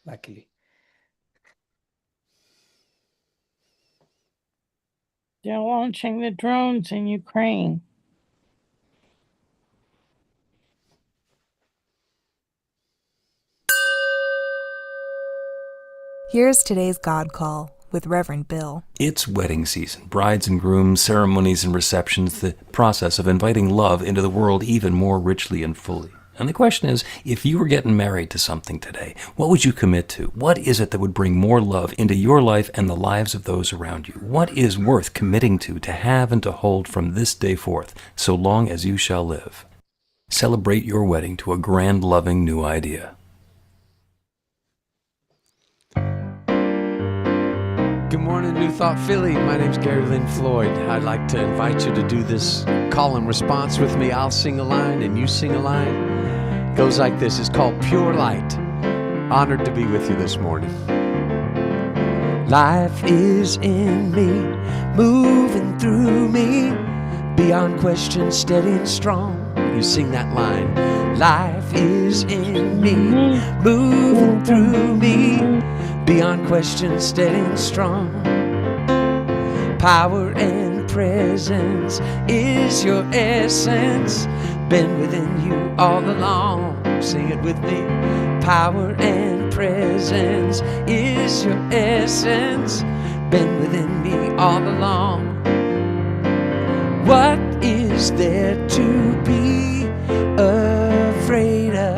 luckily. They're launching the drones in Ukraine. Here's today's God Call with Reverend Bill. It's wedding season. Brides and grooms, ceremonies and receptions, the process of inviting love into the world even more richly and fully. And the question is, if you were getting married to something today, what would you commit to? What is it that would bring more love into your life and the lives of those around you? What is worth committing to have and to hold from this day forth, so long as you shall live? Celebrate your wedding to a grand, loving new idea. Good morning, New Thought Philly. My name's Lynn Floyd. I'd like to invite you to do this call and response with me. I'll sing a line and you sing a line. It goes like this. It's called Pure Light. Honored to be with you this morning. Life is in me, moving through me, beyond question, steady and strong. You sing that line. Life is in me, moving through me, beyond question, steady and strong. Power and presence is your essence, been within you all along. Sing it with me. Power and presence is your essence, been within me all along. What is there to be afraid of?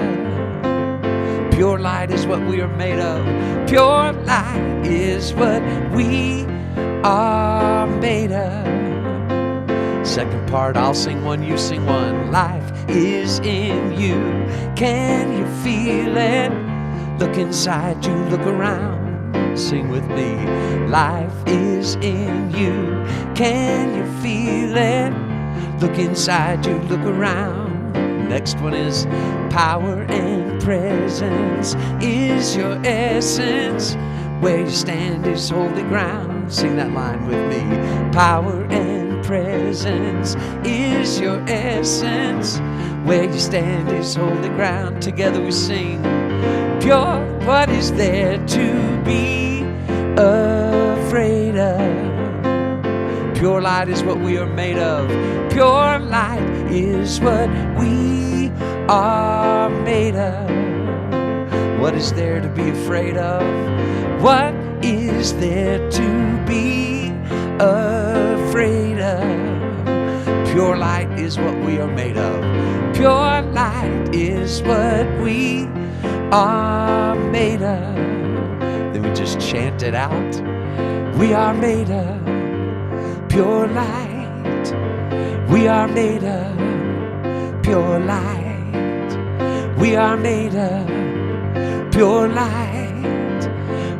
Pure light is what we are made of. Pure light is what we are made of. Second part, I'll sing one, you sing one. Life is in you. Can you feel it? Look inside you, look around. Sing with me. Life is in you. Can you feel it? Look inside you, look around. Next one is power and presence is your essence. Where you stand is holy ground. Sing that line with me. Power and presence is your essence. Where you stand is holy ground. Together we sing. Pure, what is there to be afraid of? Pure light is what we are made of. Pure light is what we are made of. What is there to be afraid of? What is there to be afraid of? Pure light is what we are made of. Pure light is what we are made of. Then we just chant it out. We are made of pure light. We are made of pure light. We are made of pure light.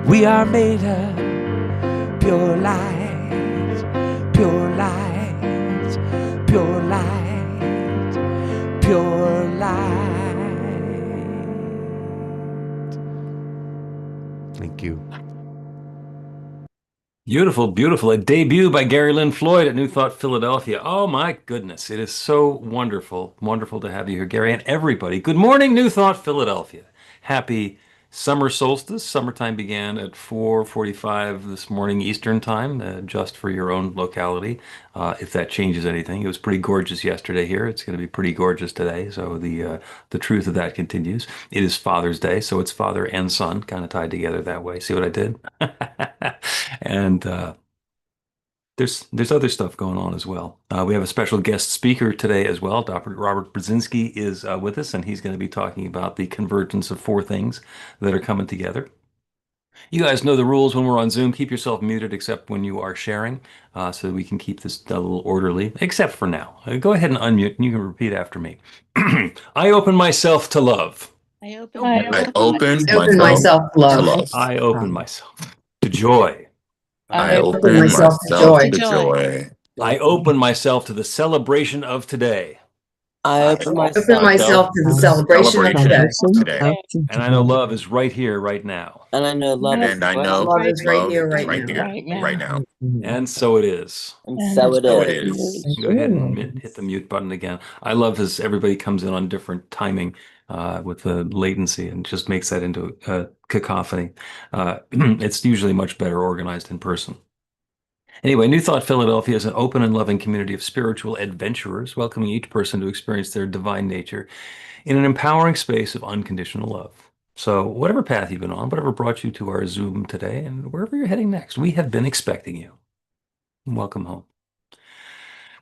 We are made of pure light. Pure light. Pure light. Pure light. Thank you. Beautiful, beautiful. A debut by Lynn Floyd at New Thought Philadelphia. Oh my goodness. It is so wonderful. Wonderful to have you here, Gary, and everybody. Good morning, New Thought Philadelphia. Happy summer solstice. Summertime began at 4:45 this morning Eastern time, just for your own locality. If that changes anything, it was pretty gorgeous yesterday here. It's going to be pretty gorgeous today. So the truth of that continues. It is Father's Day, so it's father and son kind of tied together that way. See what I did? And there's other stuff going on as well. We have a special guest speaker today as well. Dr. Robert Brzezinski is with us, and he's going to be talking about the convergence of four things that are coming together. You guys know the rules when we're on Zoom. Keep yourself muted except when you are sharing, so that we can keep this a little orderly, except for now. Go ahead and unmute, and you can repeat after me. I open myself to love. I open myself to love. I open myself to joy. I open myself to joy. I open myself to the celebration of today. I open Open myself myself to the celebration of today. today. And I know love is right here, right now. and I know love And is I know right love is right here, right right now. now. Right now. And so it is. and And so it So is. it is. Go ahead and hit the mute button again. I love as everybody comes in on different timing with the latency and just makes that into a cacophony. It's usually much better organized in person. Anyway, New Thought Philadelphia is an open and loving community of spiritual adventurers, welcoming each person to experience their divine nature in an empowering space of unconditional love. So, whatever path you've been on, whatever brought you to our Zoom today, and wherever you're heading next, we have been expecting you. Welcome home.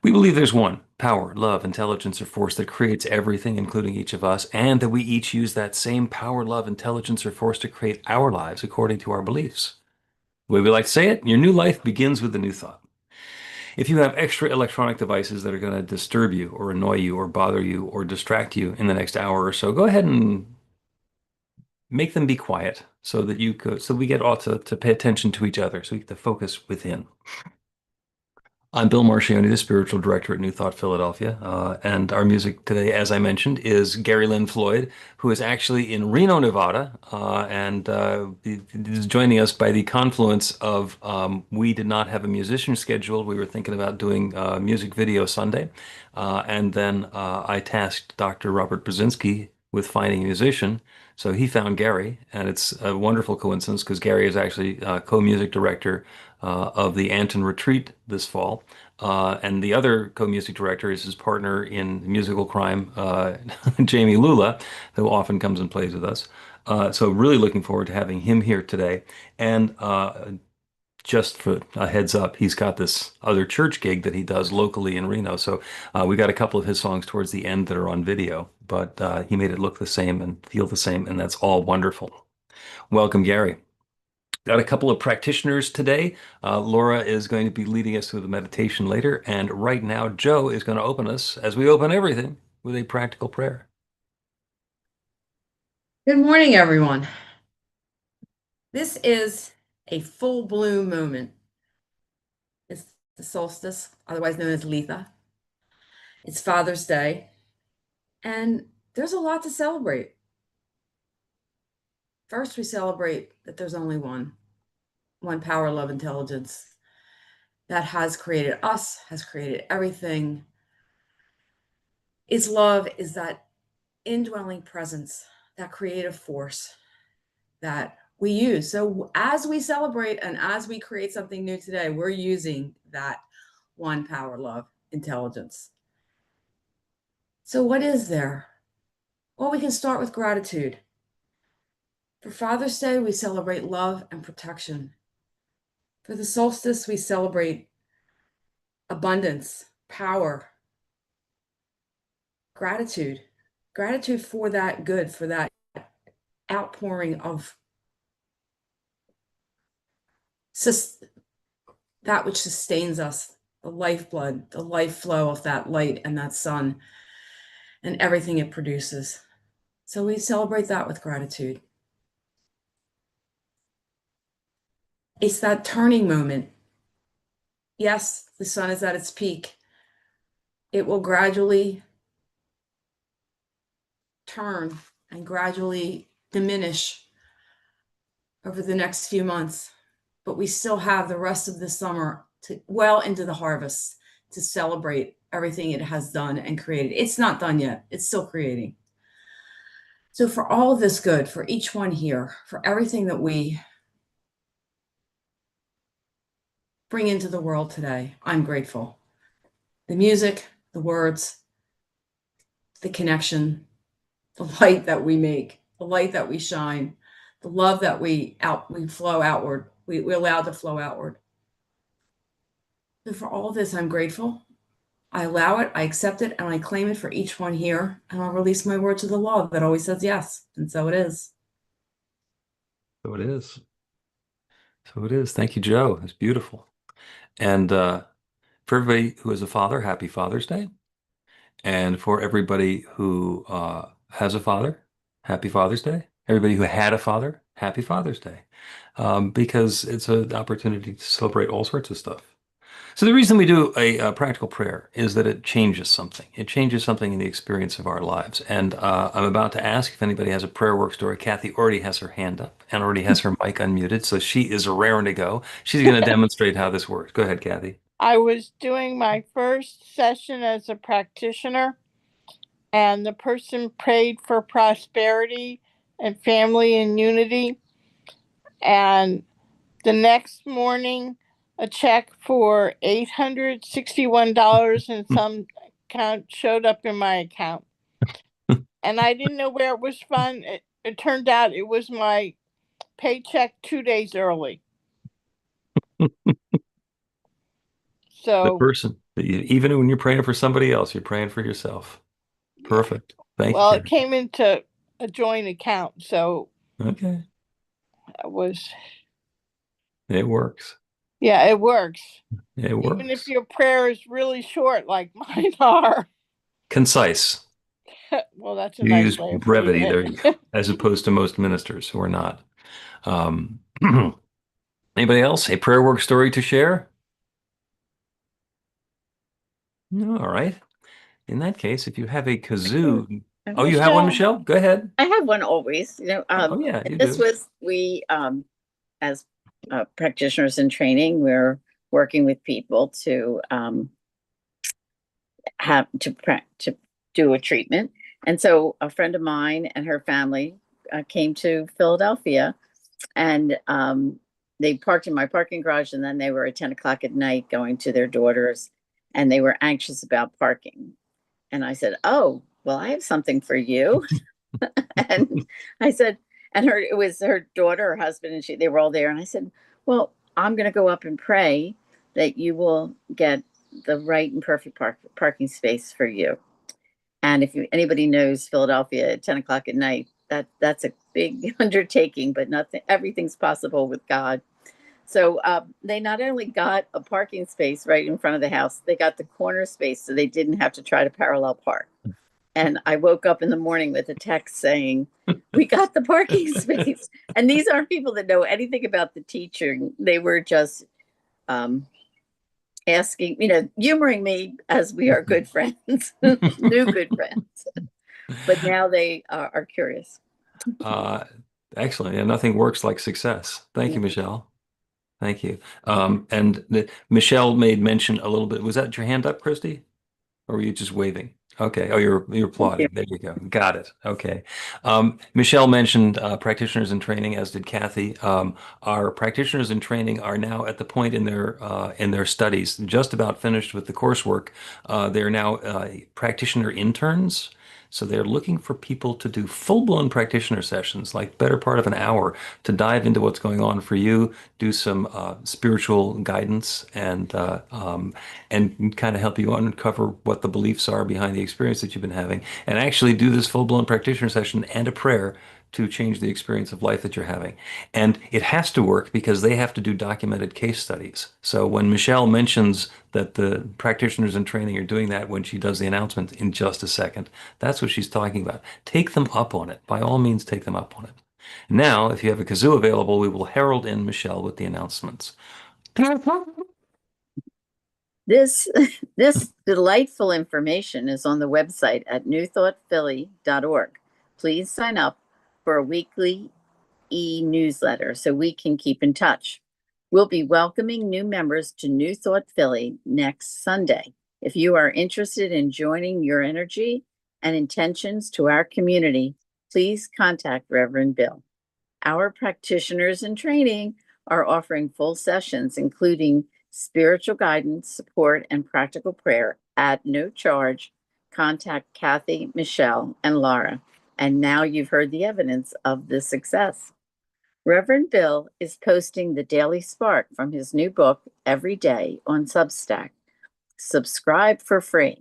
We believe there's one power, love, intelligence, or force that creates everything, including each of us, and that we each use that same power, love, intelligence, or force to create our lives according to our beliefs. The way we like to say it, your new life begins with a new thought. If you have extra electronic devices that are going to disturb you or annoy you or bother you or distract you in the next hour or so, go ahead and make them be quiet so that we get all to pay attention to each other, so we get to focus within. I'm Bill Marcioni, the spiritual director at New Thought Philadelphia, and our music today, as I mentioned, is Lynn Floyd, who is actually in Reno, Nevada, and is joining us by the confluence of we did not have a musician scheduled. We were thinking about doing music video Sunday, and then I tasked Dr. Robert Brzezinski with finding a musician. So he found Gary, and it's a wonderful coincidence because Gary is actually co-music director of the Anton Retreat this fall. And the other co-music director is his partner in musical crime, Jamie Lula, who often comes and plays with us. So really looking forward to having him here today. And just for a heads up, he's got this other church gig that he does locally in Reno. So we got a couple of his songs towards the end that are on video, but he made it look the same and feel the same, and that's all wonderful. Welcome, Gary. Got a couple of practitioners today. Laura is going to be leading us through the meditation later. And right now, Joe is going to open us, as we open everything, with a practical prayer. Good morning, everyone. This is a full bloom moment. It's the solstice, otherwise known as Letha. It's Father's Day, and there's a lot to celebrate. First, we celebrate that there's only one power, love, intelligence that has created us, has created everything. Its love is that indwelling presence, that creative force that we use. So as we celebrate and as we create something new today, we're using that one power, love, intelligence. So what is there? Well, we can start with gratitude. For Father's Day, we celebrate love and protection. For the solstice, we celebrate abundance, power, gratitude. Gratitude for that good, for that outpouring of that which sustains us, the lifeblood, the life flow of that light and that sun and everything it produces. So we celebrate that with gratitude. It's that turning moment. Yes, the sun is at its peak. It will gradually turn and gradually diminish over the next few months. But we still have the rest of the summer to well into the harvest to celebrate everything it has done and created. It's not done yet. It's still creating. So for all of this good, for each one here, for everything that we bring into the world today, I'm grateful. The music, the words, the connection, the light that we make, the light that we shine, the love that we flow outward. We allow to flow outward. So for all this, I'm grateful. I allow it, I accept it, and I claim it for each one here. And I'll release my word to the law that always says yes. And so it is. So it is. So it is. Thank you, Joe. It's beautiful. And for everybody who is a father, happy Father's Day. And for everybody who has a father, happy Father's Day. Everybody who had a father, happy Father's Day. Because it's an opportunity to celebrate all sorts of stuff. So the reason we do a practical prayer is that it changes something. It changes something in the experience of our lives. And I'm about to ask if anybody has a prayer work story. Kathy already has her hand up and already has her mic unmuted, so she is raring to go. She's going to demonstrate how this works. Go ahead, Kathy. I was doing my first session as a practitioner, and the person prayed for prosperity and family and unity. And the next morning, a check for $861 and some account showed up in my account. And I didn't know where it was from. It turned out it was my paycheck 2 days early. The So, person, even when you're praying for somebody else, you're praying for yourself. Perfect. Thank well, you, it came into a joint account. So Kathy. Okay. it was, It works. yeah, it works. It Even if works. your prayer is really short, like mine are. Concise. Well, that's a You nice use way of putting brevity there, it. as opposed to most ministers who are not. Um, Anybody else? A prayer work story to share? No, all right. In that case, if you have a kazoo, oh, you have one, Michelle. Michelle? Go ahead. I have one always, Oh, yeah, you this do. was, as practitioners in training, we're working with people to to do a treatment. And so a friend of mine and her family came to Philadelphia, and they parked in my parking garage, and then they were at 10 o'clock at night going to their daughter's, and they were anxious about parking. And I said, "Oh, well, I have something for you." And I said, and it was her daughter, her husband, and they were all there. And I said, "Well, I'm going to go up and pray that you will get the right and perfect parking space for you." And if anybody knows Philadelphia at 10 o'clock at night, that's a big undertaking, but everything's possible with God. So they not only got a parking space right in front of the house, they got the corner space so they didn't have to try to parallel park. And I woke up in the morning with a text saying, "We got the parking space." And these aren't people that know anything about the teaching. They were just asking, humoring me as we are good friends, new good friends. But now they are curious. Excellent. Yeah, nothing works like success. Thank you, Yeah. Michelle. Thank you. Michelle made mention a little bit. Was that your hand up, Christy? Or were you just waving? Okay. Oh, you're Thank you. applauding. There you go. Got it. Okay. Michelle mentioned practitioners in training, as did Kathy. Our practitioners in training are now at the point in their studies, just about finished with the coursework. They're now practitioner interns. So they're looking for people to do full-blown practitioner sessions, like better part of an hour, to dive into what's going on for you, do some spiritual guidance, and kind of help you uncover what the beliefs are behind the experience that you've been having, and actually do this full-blown practitioner session and a prayer to change the experience of life that you're having. And it has to work because they have to do documented case studies. So when Michelle mentions that the practitioners in training are doing that when she does the announcement in just a second, that's what she's talking about. Take them up on it. By all means, take them up on it. Now, if you have a kazoo available, we will herald in Michelle with the announcements. This delightful information is on the website at newthoughtphilly.org. Please sign up for a weekly e-newsletter so we can keep in touch. We'll be welcoming new members to New Thought Philly next Sunday. If you are interested in joining your energy and intentions to our community, please contact Reverend Bill. Our practitioners in training are offering full sessions, including spiritual guidance, support, and practical prayer at no charge. Contact Kathy, Michelle, and Laura. And now you've heard the evidence of this success. Reverend Bill is posting the Daily Spark from his new book every day on Substack. Subscribe for free.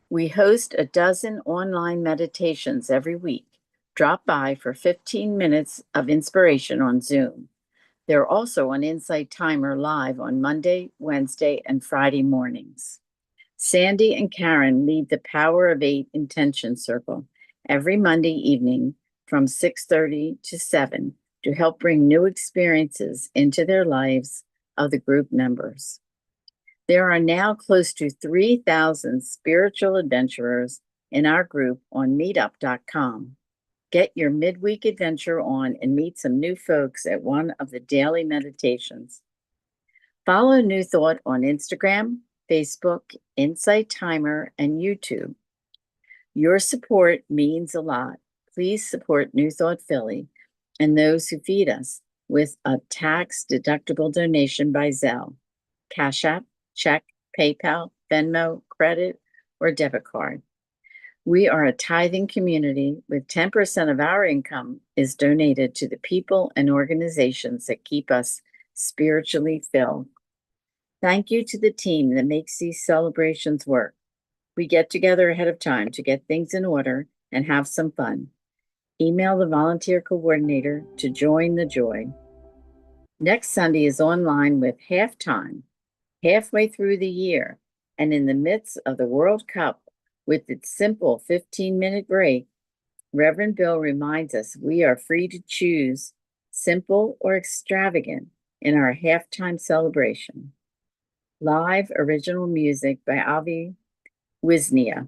We host a dozen online meditations every week. Drop by for 15 minutes of inspiration on Zoom. They're also on Insight Timer live on Monday, Wednesday, and Friday mornings. Sandy and Karen lead the Power of 8 Intention Circle every Monday evening from 6:30 to 7 to help bring new experiences into their lives of the group members. There are now close to 3,000 spiritual adventurers in our group on meetup.com. Get your midweek adventure on and meet some new folks at one of the daily meditations. Follow New Thought on Instagram, Facebook, Insight Timer, and YouTube. Your support means a lot. Please support New Thought Philly and those who feed us with a tax-deductible donation by Zelle, Cash App, check, PayPal, Venmo, credit, or debit card. We are a tithing community with 10% of our income is donated to the people and organizations that keep us spiritually filled. Thank you to the team that makes these celebrations work. We get together ahead of time to get things in order and have some fun. Email the volunteer coordinator to join the joy. Next Sunday is online with Halftime, halfway through the year and in the midst of the World Cup with its simple 15-minute break. Reverend Bill reminds us we are free to choose simple or extravagant in our halftime celebration. Live original music by Avi Wisnia.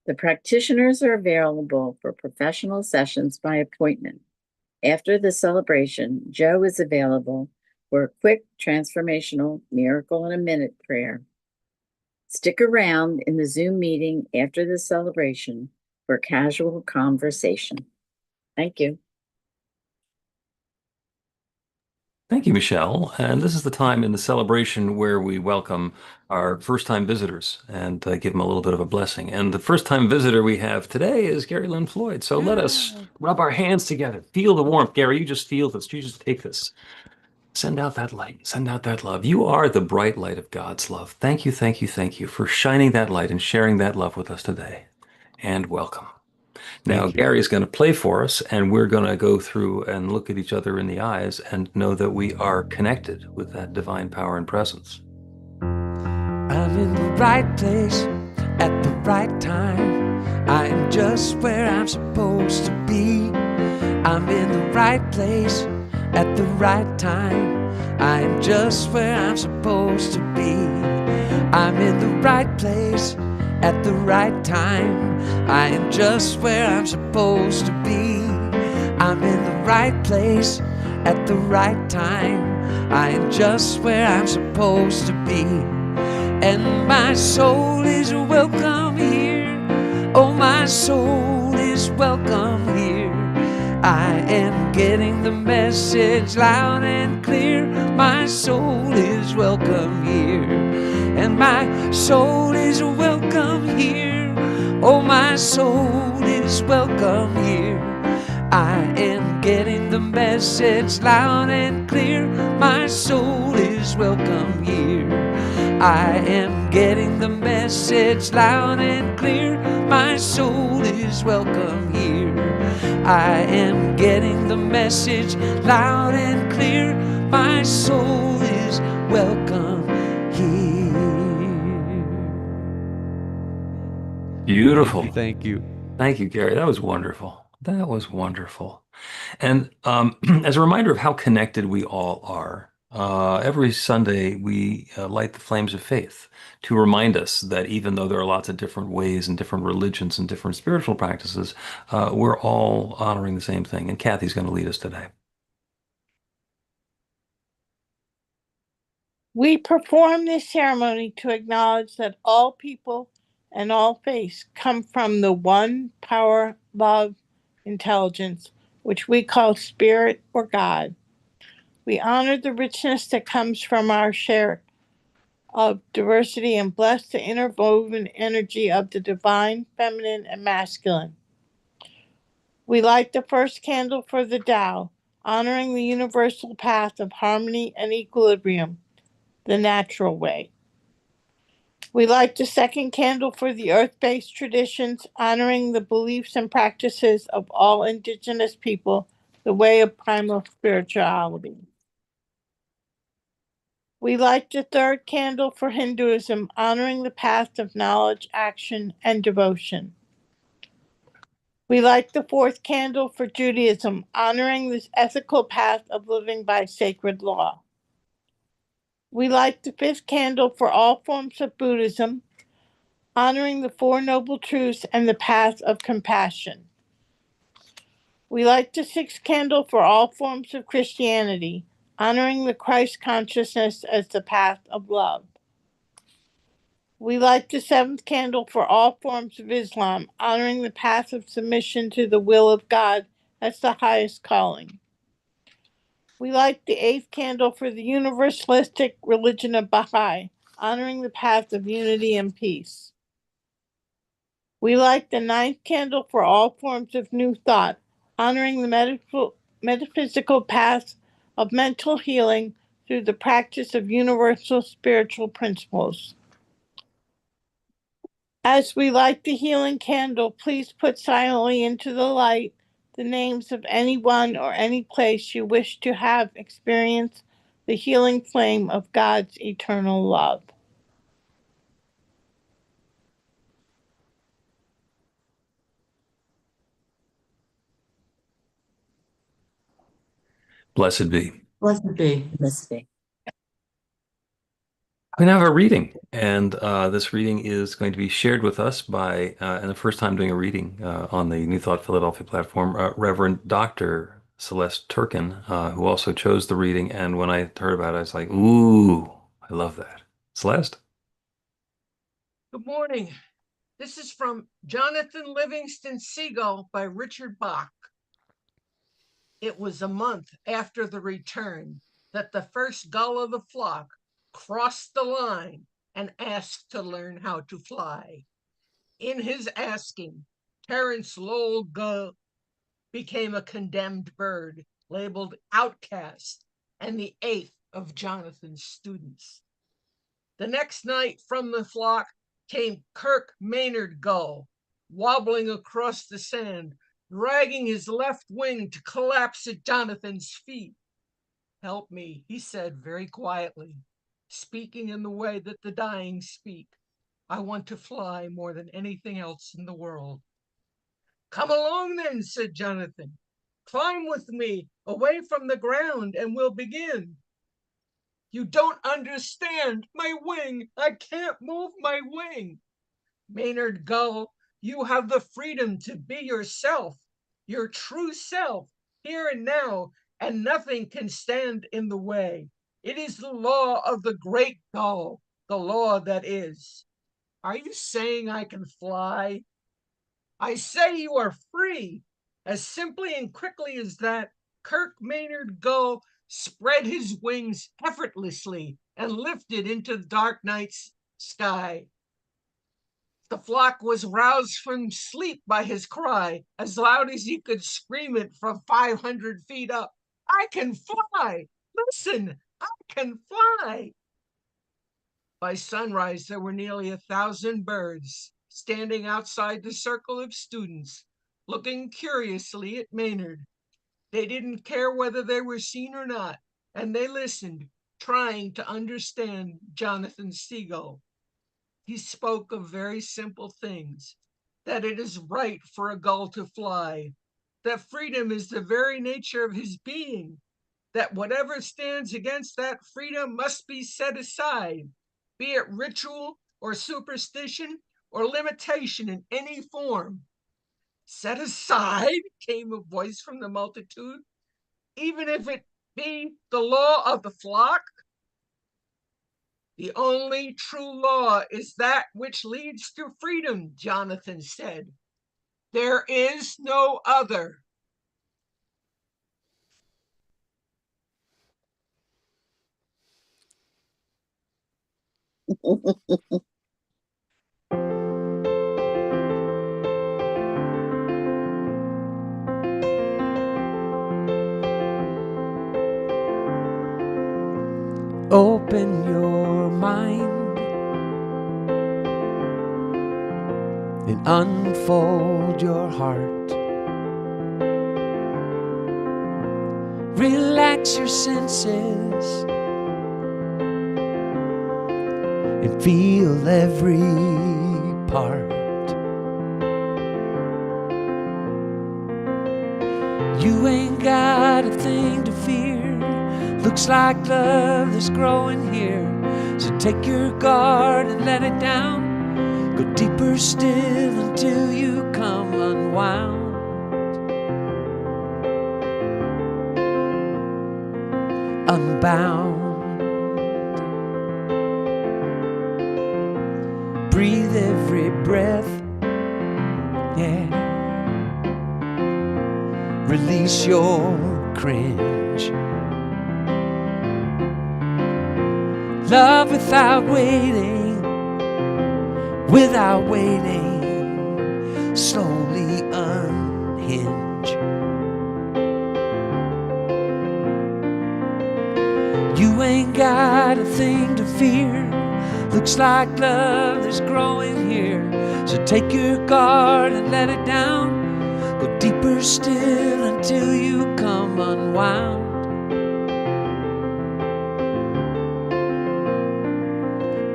The practitioners are available for professional sessions by appointment. After the celebration, Joe is available for a quick transformational miracle in a minute prayer. Stick around in the Zoom meeting after the celebration for casual conversation. Thank you. Thank you, Michelle. And this is the time in the celebration where we welcome our first-time visitors and give them a little bit of a blessing. And the first-time visitor we have today is Gary Lynn Floyd. So let us rub our hands together. Feel the warmth. Gary, you just feel this. You just take this. Send out that light. Send out that love. You are the bright light of God's love. Thank you, thank you, thank you for shining that light and sharing that love with us today. And welcome. Now, Gary is going to play for us, and we're going to go through and look at each other in the eyes and know that we are connected with that divine power and presence. I'm in the right place at the right time. I am just where I'm supposed to be. I'm in the right place at the right time. I am just where I'm supposed to be. I'm in the right place at the right time. I am just where I'm supposed to be. I'm in the right place at the right time. I am just where I'm supposed to be. And my soul is welcome here. Oh, my soul is welcome here. I am getting the message loud and clear. My soul is welcome here. And my soul is welcome here. Oh, my soul is welcome here. I am getting the message loud and clear. My soul is welcome here. I am getting the message loud and clear. My soul is welcome here. I am getting the message loud and clear. My soul is welcome here. Beautiful. Thank you. Thank you, Gary. That was wonderful. That was wonderful. And as a reminder of how connected we all are, every Sunday we light the flames of faith to remind us that even though there are lots of different ways and different religions and different spiritual practices, we're all honoring the same thing. And Kathy's going to lead us today. We perform this ceremony to acknowledge that all people and all faiths come from the one power, love, intelligence, which we call spirit or God. We honor the richness that comes from our share of diversity and bless the interwoven energy of the divine, feminine, and masculine. We light the first candle for the Tao, honoring the universal path of harmony and equilibrium, the natural way. We light the second candle for the earth-based traditions, honoring the beliefs and practices of all indigenous people, the way of primal spirituality. We light the third candle for Hinduism, honoring the path of knowledge, action, and devotion. We light the fourth candle for Judaism, honoring this ethical path of living by sacred law. We light the 5th candle for all forms of Buddhism, honoring the 4 Noble Truths and the path of compassion. We light the 6th candle for all forms of Christianity, honoring the Christ consciousness as the path of love. We light the 7th candle for all forms of Islam, honoring the path of submission to the will of God as the highest calling. We light the 8th candle for the universalistic religion of Baha'i, honoring the path of unity and peace. We light the 9th candle for all forms of New Thought, honoring the metaphysical path of mental healing through the practice of universal spiritual principles. As we light the healing candle, please put silently into the light the names of anyone or any place you wish to have experience the healing flame of God's eternal love. Blessed be. Blessed be. Let's see. We now have a reading, and this reading is going to be shared with us by, and the first time doing a reading on the New Thought Philadelphia platform, Reverend Dr. Celeste Turkin, who also chose the reading. And when I heard about it, I was like, ooh, I love that. Celeste? Good morning. This is from Jonathan Livingston Seagull by Richard Bach. It was a month after the return that the first gull of the flock crossed the line and asked to learn how to fly. In his asking, Terence Lowell Gull became a condemned bird, labeled outcast, and the 8th of Jonathan's students. The next night from the flock came Kirk Maynard Gull, wobbling across the sand, dragging his left wing to collapse at Jonathan's feet. "Help me," he said very quietly, speaking in the way that the dying speak. "I want to fly more than anything else in the world." "Come along then," said Jonathan. "Climb with me away from the ground and we'll begin." "You don't understand. My wing. I can't move my wing." "Maynard Gull, you have the freedom to be yourself, your true self, here and now, and nothing can stand in the way. It is the law of the great gull, the law that is." "Are you saying I can fly?" "I say you are free." As simply and quickly as that, Kirk Maynard Gull spread his wings effortlessly and lifted into the dark night's sky. The flock was roused from sleep by his cry, as loud as he could scream it from 500 feet up. "I can fly! Listen, I can fly!" By sunrise, there were nearly 1,000 birds standing outside the circle of students, looking curiously at Maynard. They didn't care whether they were seen or not, and they listened, trying to understand Jonathan Seagull. He spoke of very simple things, that it is right for a gull to fly, that freedom is the very nature of his being, that whatever stands against that freedom must be set aside, be it ritual or superstition or limitation in any form. "Set aside?" came a voice from the multitude. "Even if it be the law of the flock?" "The only true law is that which leads to freedom," Jonathan said. "There is no other." Open your mind and unfold your heart. Relax your senses and feel every part. You ain't got a thing to fear. Looks like love that's growing here. So take your guard and let it down. Go deeper still until you come unwound. Unbound. Breathe every breath, yeah. Release your cringe. Love without waiting, without waiting. Slowly unhinge. You ain't got a thing to fear. Looks like love that's growing here. So take your guard and let it down. Go deeper still until you come unwound.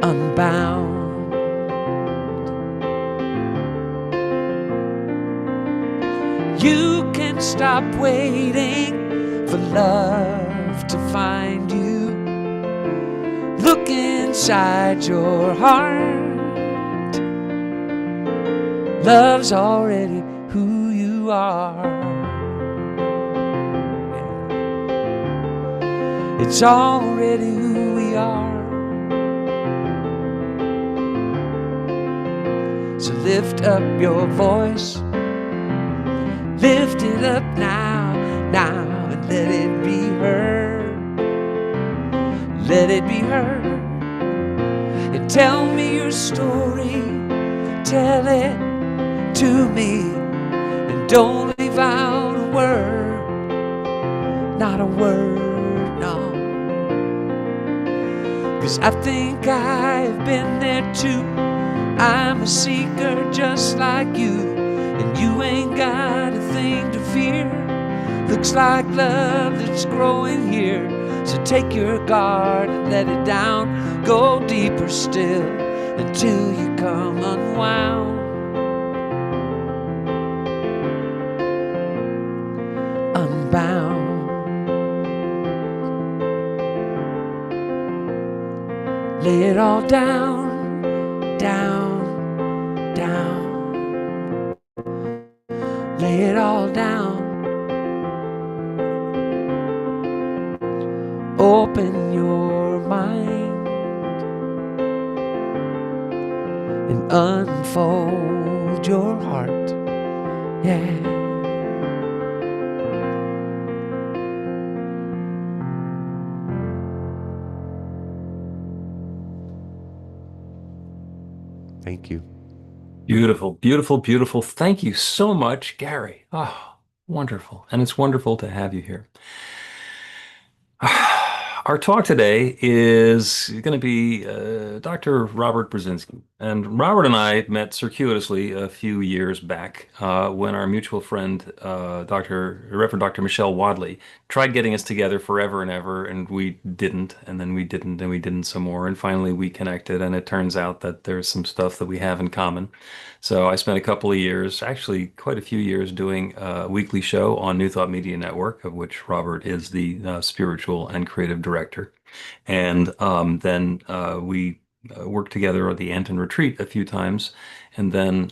Unbound. You can stop waiting for love to find you. Look inside your heart. Love's already who you are. Yeah. It's already who we are. So lift up your voice. Lift it up now, now, and let it be heard. Let it be heard. And tell me your story. Tell it to me. And don't leave out a word. Not a word, no. 'Cause I think I've been there too. I'm a seeker just like you. And you ain't got a thing to fear. Looks like love that's growing here. So take your guard and let it down. Go deeper still until you come unwound. Unbound. Lay it all down, down, down. Lay it all down. Open your mind and unfold your heart, yeah. Thank you. Beautiful, beautiful, beautiful. Thank you so much, Gary. Oh, wonderful. And it's wonderful to have you here. Our talk today is going to be Dr. Robert Brzezinski. And Robert and I met circuitously a few years back when our mutual friend, Reverend Dr. Michelle Wadley, tried getting us together forever and ever, and we didn't, and then we didn't, and we didn't some more, and finally we connected, and it turns out that there's some stuff that we have in common. So I spent a couple of years, actually quite a few years, doing a weekly show on New Thought Media Network, of which Robert is the spiritual and creative director. And then we worked together at the Anton Retreat a few times, and then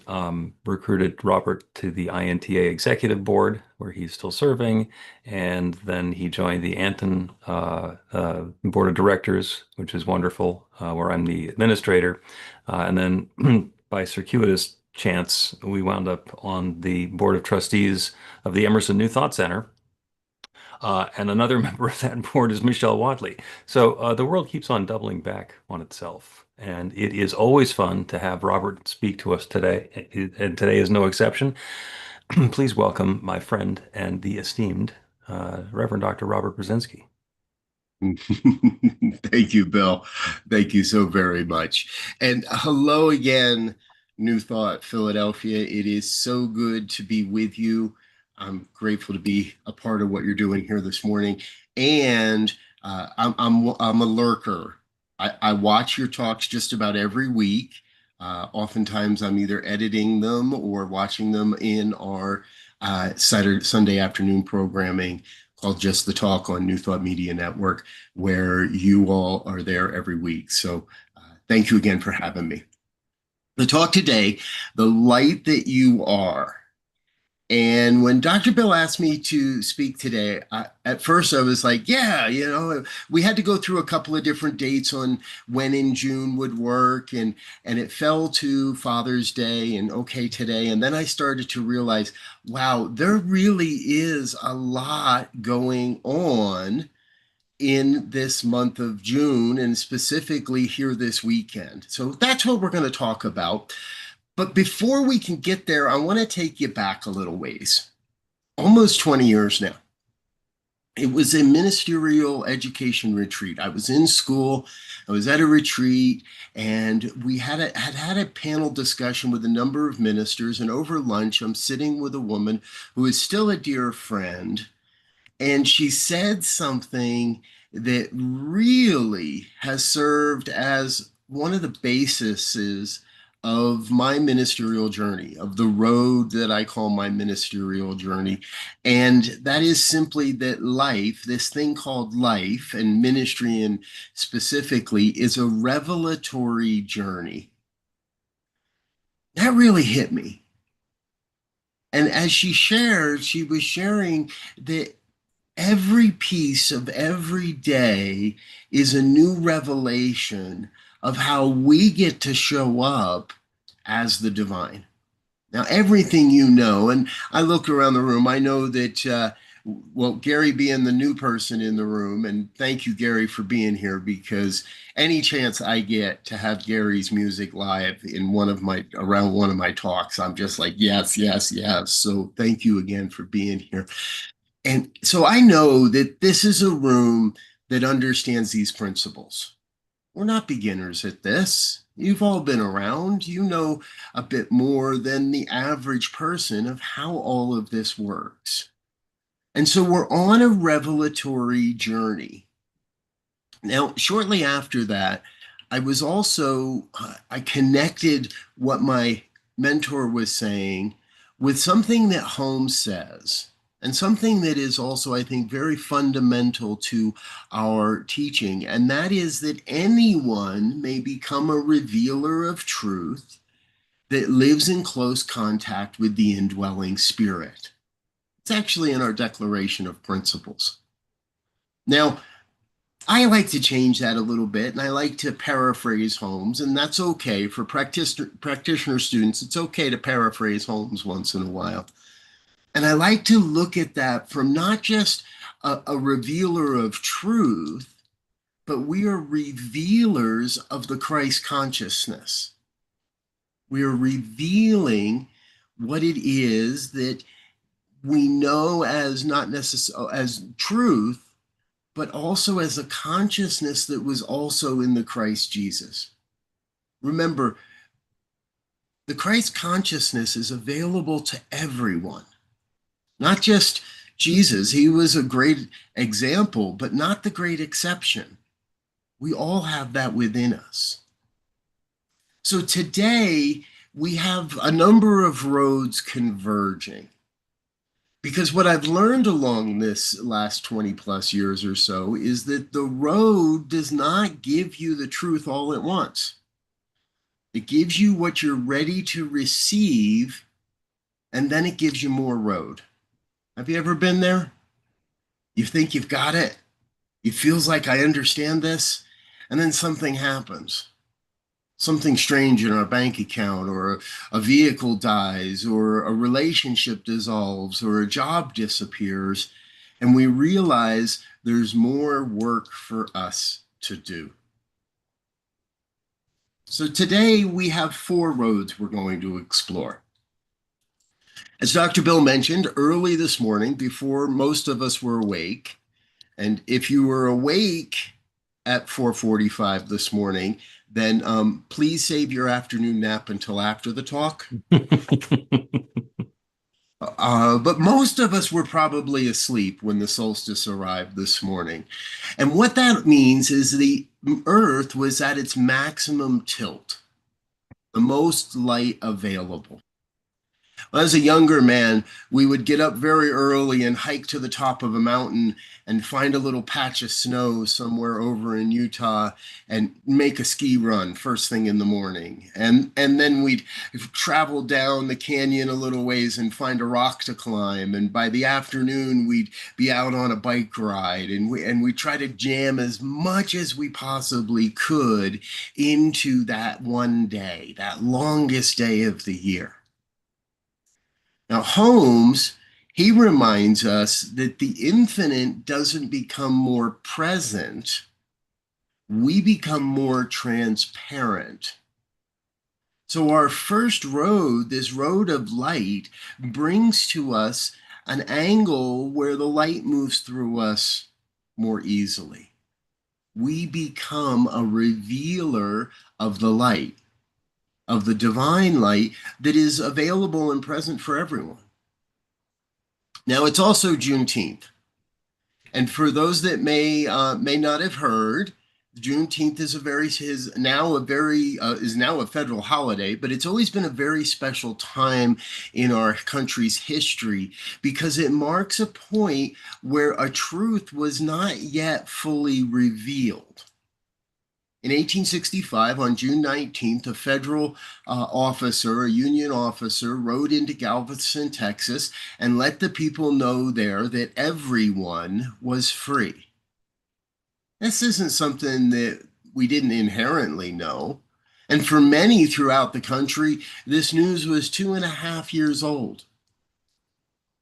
recruited Robert to the INTA Executive Board, where he's still serving. And then he joined the Anton Board of Directors, which is wonderful, where I'm the administrator. And then by circuitous chance, we wound up on the Board of Trustees of the Emerson New Thought Center. And another member of that board is Michelle Wadley. So the world keeps on doubling back on itself. And it is always fun to have Robert speak to us today. And today is no exception. Please welcome my friend and the esteemed Reverend Dr. Robert Brzezinski. Thank you, Bill. Thank you so very much. And hello again, New Thought Philadelphia. It is so good to be with you. I'm grateful to be a part of what you're doing here this morning. And I'm a lurker. I watch your talks just about every week. Oftentimes I'm either editing them or watching them in our Sunday afternoon programming. called Just the Talk on New Thought Media Network, where you all are there every week. So thank you again for having me. The talk today, The Light That You Are. And when Dr. Bill asked me to speak today, at first I was like, yeah, we had to go through a couple of different dates on when in June would work. And it fell to Father's Day and okay today. And then I started to realize, wow, there really is a lot going on in this month of June, and specifically here this weekend. So that's what we're going to talk about. But before we can get there, I want to take you back a little ways, almost 20 years now. It was a ministerial education retreat. I was in school, I was at a retreat, and we had a panel discussion with a number of ministers. And over lunch, I'm sitting with a woman who is still a dear friend. And she said something that really has served as one of the bases of my ministerial journey, of the road that I call my ministerial journey. And that is simply that life, this thing called life, and ministry and specifically, is a revelatory journey. That really hit me. And as she shared, she was sharing that every piece of every day is a new revelation of how we get to show up as the divine. Now, everything you know, and I look around the room, I know that, Gary being the new person in the room, and thank you, Gary, for being here, because any chance I get to have Gary's music live in around one of my talks, I'm just like, yes, yes, yes. So thank you again for being here. And so I know that this is a room that understands these principles. We're not beginners at this. You've all been around. You know a bit more than the average person of how all of this works. And so we're on a revelatory journey. Now, shortly after that, I connected what my mentor was saying with something that Holmes says. And something that is also, I think, very fundamental to our teaching, and that is that anyone may become a revealer of truth that lives in close contact with the indwelling spirit. It's actually in our Declaration of Principles. Now, I like to change that a little bit, and I like to paraphrase Holmes, and that's okay for practitioner students. It's okay to paraphrase Holmes once in a while. And I like to look at that from not just a revealer of truth, but we are revealers of the Christ consciousness. We are revealing what it is that we know as not necessarily as truth, but also as a consciousness that was also in the Christ Jesus. Remember, the Christ consciousness is available to everyone. Not just Jesus, he was a great example, but not the great exception. We all have that within us. So today, we have a number of roads converging. Because what I've learned along this last 20 plus years or so is that the road does not give you the truth all at once. It gives you what you're ready to receive, and then it gives you more road. Have you ever been there? You think you've got it. It feels like I understand this. And then something happens. Something strange in our bank account, or a vehicle dies, or a relationship dissolves, or a job disappears. And we realize there's more work for us to do. So today we have 4 roads we're going to explore. As Dr. Bill mentioned early this morning, before most of us were awake, and if you were awake at 4:45 this morning, then please save your afternoon nap until after the talk. But most of us were probably asleep when the solstice arrived this morning. And what that means is the Earth was at its maximum tilt, the most light available. As a younger man, we would get up very early and hike to the top of a mountain and find a little patch of snow somewhere over in Utah and make a ski run first thing in the morning. And then we'd travel down the canyon a little ways and find a rock to climb. And by the afternoon, we'd be out on a bike ride, and we try to jam as much as we possibly could into that one day, that longest day of the year. Now, Holmes, he reminds us that the infinite doesn't become more present, we become more transparent. So our first road, this road of light, brings to us an angle where the light moves through us more easily. We become a revealer of the light, of the divine light that is available and present for everyone. Now, it's also Juneteenth. And for those that may not have heard, Juneteenth is now a federal holiday, but it's always been a very special time in our country's history because it marks a point where a truth was not yet fully revealed. In 1865, on June 19th, a federal officer, a Union officer, rode into Galveston, Texas, and let the people know there that everyone was free. This isn't something that we didn't inherently know. And for many throughout the country, this news was 2.5 years old.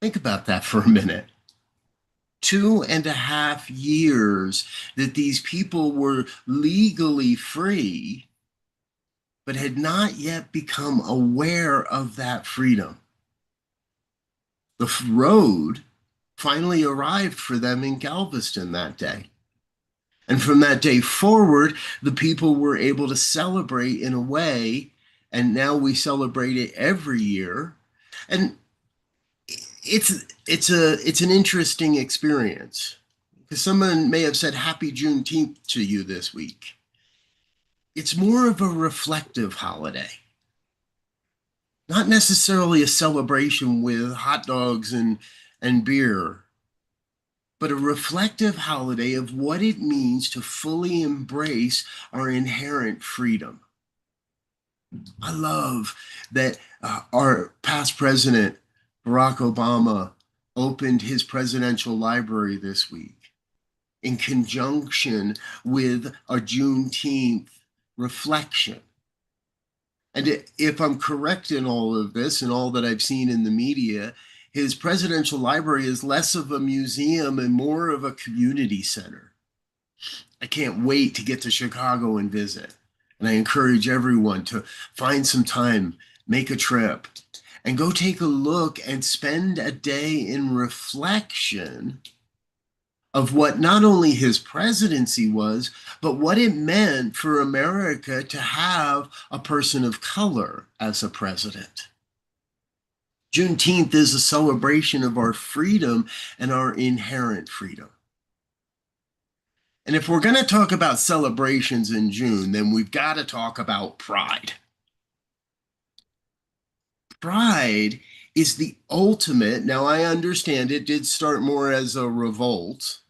Think about that for a minute. 2.5 years that these people were legally free, but had not yet become aware of that freedom. The road finally arrived for them in Galveston that day. And from that day forward, the people were able to celebrate in a way, and now we celebrate it every year. And it's an interesting experience because someone may have said Happy Juneteenth to you this week. It's more of a reflective holiday, not necessarily a celebration with hot dogs and beer, but a reflective holiday of what it means to fully embrace our inherent freedom. I love that our past president, Barack Obama, opened his presidential library this week in conjunction with a Juneteenth reflection. And if I'm correct in all of this and all that I've seen in the media, his presidential library is less of a museum and more of a community center. I can't wait to get to Chicago and visit. And I encourage everyone to find some time, make a trip, and go take a look and spend a day in reflection of what not only his presidency was, but what it meant for America to have a person of color as a president. Juneteenth is a celebration of our freedom and our inherent freedom. And if we're going to talk about celebrations in June, then we've got to talk about pride. Pride is the ultimate. Now, I understand it did start more as a revolt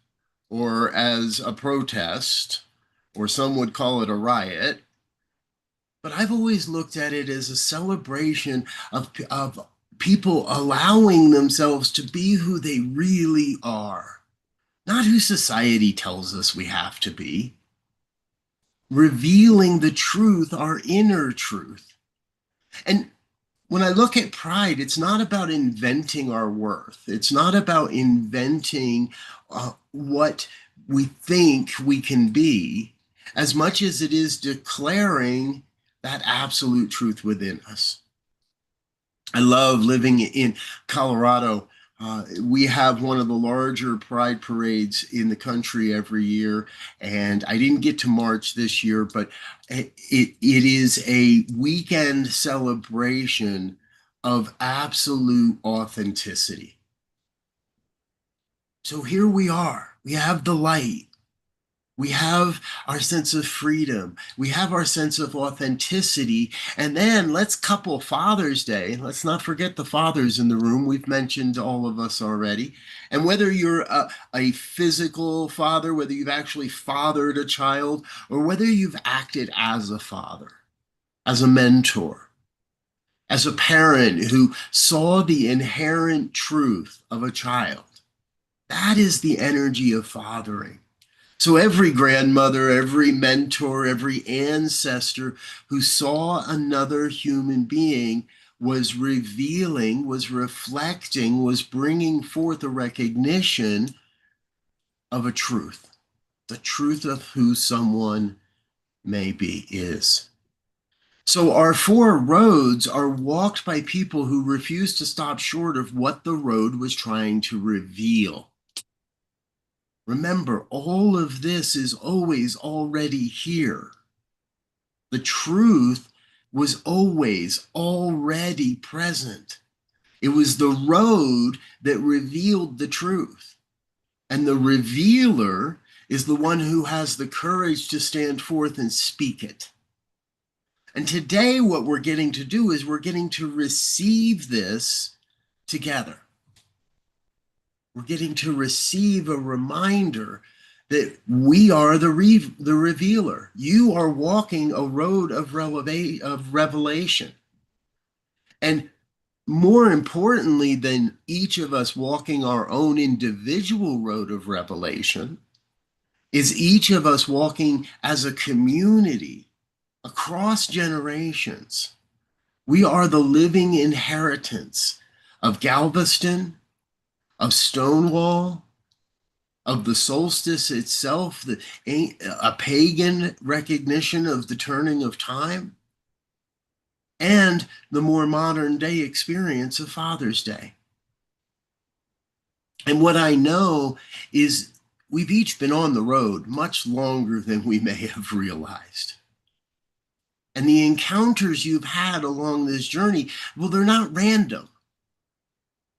or as a protest, or some would call it a riot. But I've always looked at it as a celebration of people allowing themselves to be who they really are, not who society tells us we have to be. Revealing the truth, our inner truth. And when I look at pride, it's not about inventing our worth. It's not about inventing what we think we can be, as much as it is declaring that absolute truth within us. I love living in Colorado. We have one of the larger pride parades in the country every year, and I didn't get to March this year, but it is a weekend celebration of absolute authenticity. So here we are. We have the light. We have our sense of freedom. We have our sense of authenticity. And then let's couple Father's Day. Let's not forget the fathers in the room. We've mentioned all of us already. And whether you're a physical father, whether you've actually fathered a child, or whether you've acted as a father, as a mentor, as a parent who saw the inherent truth of a child, that is the energy of fathering. So every grandmother, every mentor, every ancestor who saw another human being was revealing, was reflecting, was bringing forth a recognition of a truth, the truth of who someone is. So our 4 roads are walked by people who refuse to stop short of what the road was trying to reveal. Remember, all of this is always already here. The truth was always already present. It was the road that revealed the truth. And the revealer is the one who has the courage to stand forth and speak it. And today what we're getting to do is we're getting to receive this together. We're getting to receive a reminder that we are the revealer. You are walking a road of revelation. And more importantly than each of us walking our own individual road of revelation, is each of us walking as a community across generations. We are the living inheritance of Galveston, of Stonewall, of the solstice itself, a pagan recognition of the turning of time, and the more modern day experience of Father's Day. And what I know is we've each been on the road much longer than we may have realized. And the encounters you've had along this journey, well, they're not random.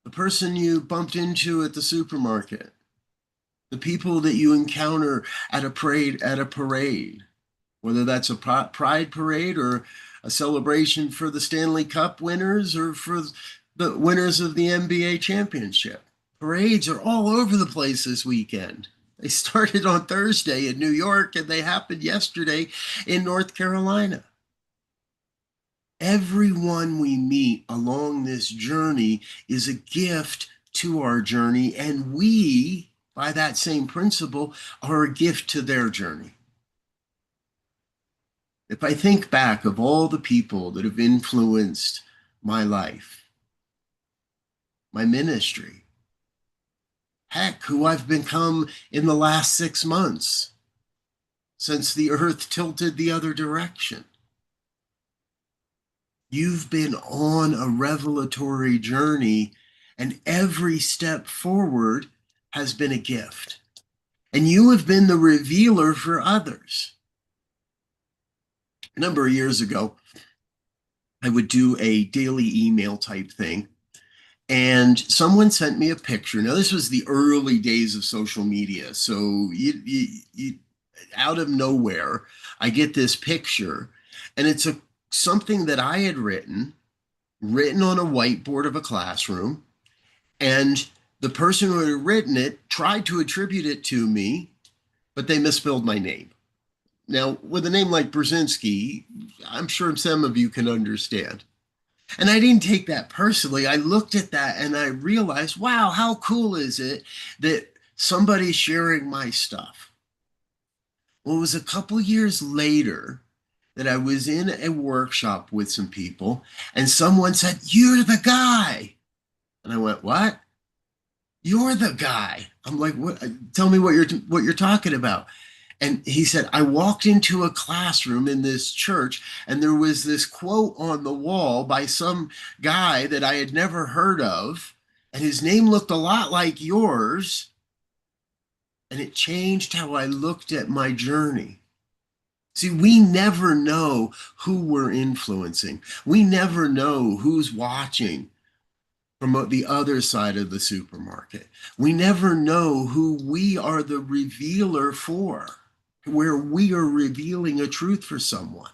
The person you bumped into at the supermarket, the people that you encounter at a parade, whether that's a pride parade or a celebration for the Stanley Cup winners or for the winners of the NBA championship. Parades are all over the place this weekend. They started on Thursday in New York and they happened yesterday in North Carolina. Everyone we meet along this journey is a gift to our journey, and we, by that same principle, are a gift to their journey. If I think back of all the people that have influenced my life, my ministry, heck, who I've become in the last 6 months since the earth tilted the other direction, you've been on a revelatory journey, and every step forward has been a gift. And you have been the revealer for others. A number of years ago, I would do a daily email type thing, and someone sent me a picture. Now, this was the early days of social media, so you out of nowhere, I get this picture, and it's something that I had written on a whiteboard of a classroom, and the person who had written it tried to attribute it to me, but they misspelled my name. Now, with a name like Brzezinski, I'm sure some of you can understand. And I didn't take that personally. I looked at that and I realized, wow, how cool is it that somebody's sharing my stuff? Well, it was a couple years later that I was in a workshop with some people and someone said, "You're the guy." And I went, "What? You're the guy?" I'm like, "What? Tell me what you're talking about." And he said, "I walked into a classroom in this church and there was this quote on the wall by some guy that I had never heard of, and his name looked a lot like yours. And it changed how I looked at my journey." See, we never know who we're influencing. We never know who's watching from the other side of the supermarket. We never know who we are the revealer for. where we are revealing a truth for someone.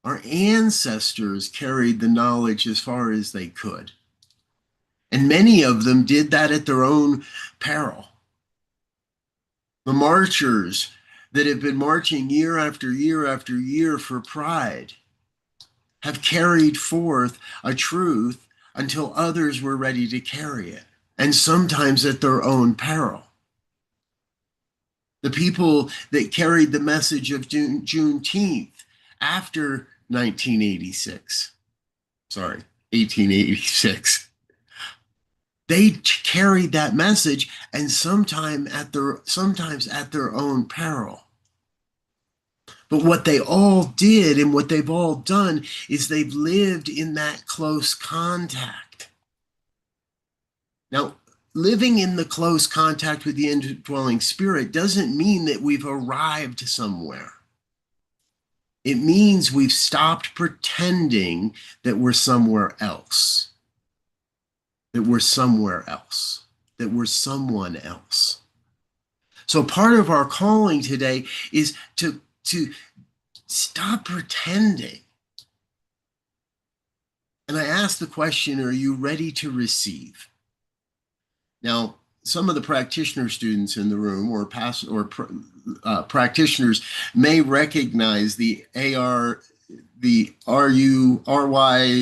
Our ancestors carried the knowledge as far as they could. And many of them did that at their own peril. The marchers that have been marching year after year after year for pride have carried forth a truth until others were ready to carry it, and sometimes at their own peril. The people that carried the message of Juneteenth after 1886, they carried that message, and sometimes at their own peril. But what they all did and what they've all done is they've lived in that close contact. Now, living in the close contact with the indwelling spirit doesn't mean that we've arrived somewhere. It means we've stopped pretending that we're somewhere else, that we're somewhere else, that we're someone else. So part of our calling today is to stop pretending. And I ask the question, are you ready to receive? Now, some of the practitioner students in the room or practitioners may recognize the RY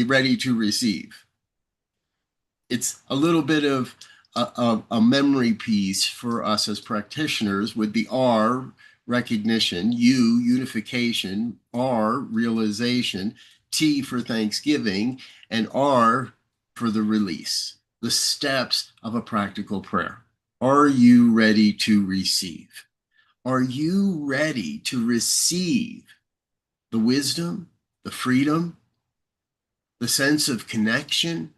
ready to receive. It's a little bit of a memory piece for us as practitioners, with the R, recognition, U, unification, R, realization, T for Thanksgiving, and R for the release, the steps of a practical prayer. Are you ready to receive? Are you ready to receive the wisdom, the freedom, the sense of connection,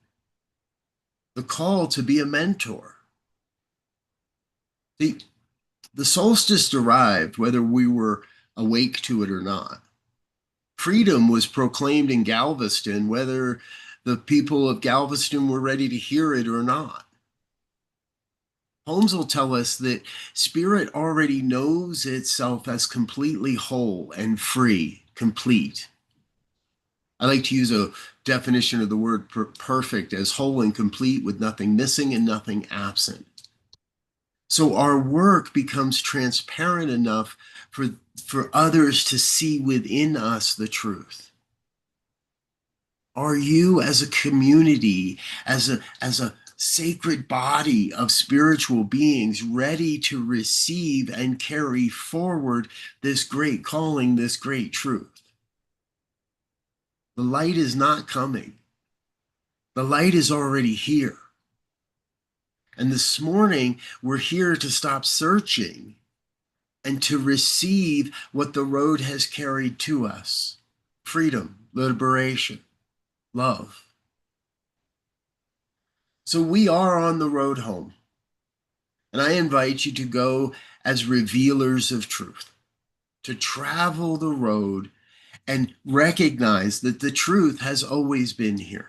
the call to be a mentor? The solstice arrived whether we were awake to it or not. Freedom was proclaimed in Galveston whether the people of Galveston were ready to hear it or not. Holmes will tell us that spirit already knows itself as completely whole and free, complete. I like to use a definition of the word perfect as whole and complete, with nothing missing and nothing absent. So our work becomes transparent enough for others to see within us the truth. Are you, as a community, as a sacred body of spiritual beings, ready to receive and carry forward this great calling, this great truth? The light is not coming. The light is already here. And this morning, we're here to stop searching and to receive what the road has carried to us: freedom, liberation, love. So we are on the road home. And I invite you to go as revealers of truth, to travel the road and recognize that the truth has always been here.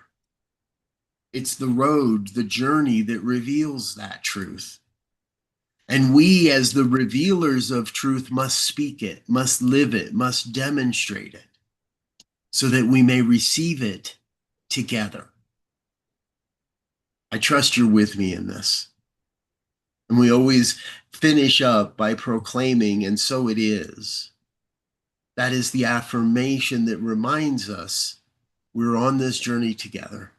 It's the road, the journey that reveals that truth. And we, as the revealers of truth, must speak it, must live it, must demonstrate it, so that we may receive it together. I trust you're with me in this. And we always finish up by proclaiming, and so it is. That is the affirmation that reminds us we're on this journey together.